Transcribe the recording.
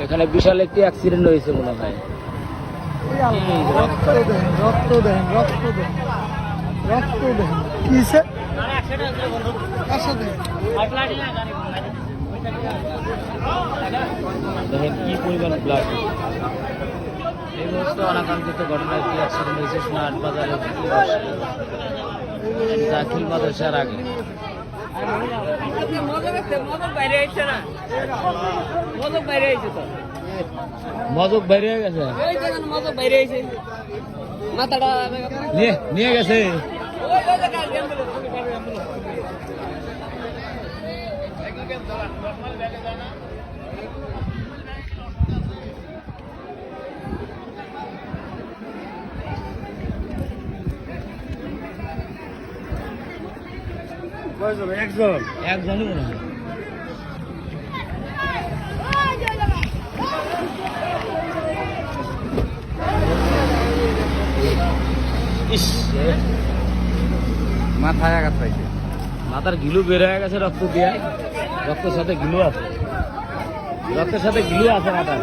এখানে বিশাল একটি অ্যাক্সিডেন্ট হয়েছে মনে হয়। রক্ত দেন, রক্ত দেন, রক্ত দেন, রক্ত দেন। কিসে? কার সাথে? দেখেন কি পরিমাণ ব্লাড। এই মুহূর্তে অনাকাঙ্ক্ষিত ঘটনা, একটি অ্যাক্সিডেন্ট হয়েছে সোনাহাট বাজারে দাখিল মাদ্রাসার আগে। মজক বাইরে হয়ে গেছে, নিয়ে গেছে। একজনই মনে হয়। মাথায় আঘাত পাইছে, মাথার গিলু বের হয়ে গেছে রক্ত দিয়ে। রক্তের সাথে গিলু আছে, রক্তের সাথে গিলু আছে মাথায়।